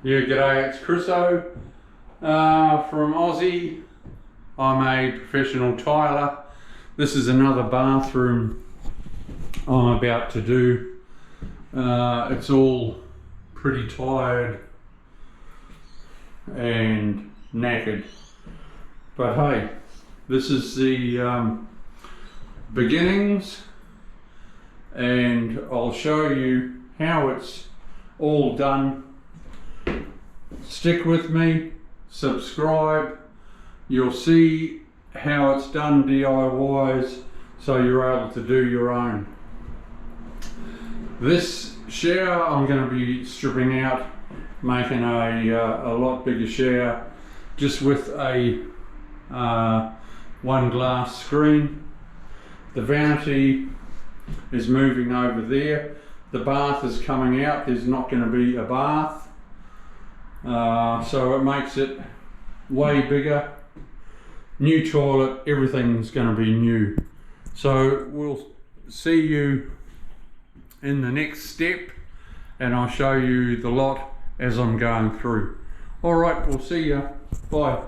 Yeah, g'day, it's Chriso from Aussie. I'm a professional tiler. This is another bathroom I'm about to do. It's all pretty tired and knackered. But hey, this is the beginnings, and I'll show you how it's all done. Stick with me, subscribe, you'll see how it's done DIYs, so you're able to do your own. This shower I'm going to be stripping out, making a lot bigger shower, just with a one glass screen. The vanity is moving over there. The bath is coming out. There's not going to be a bath. So it makes it way bigger. New toilet, everything's going to be new. So we'll see you in the next step, and I'll show you the lot as I'm going through. Alright, we'll see you. Bye.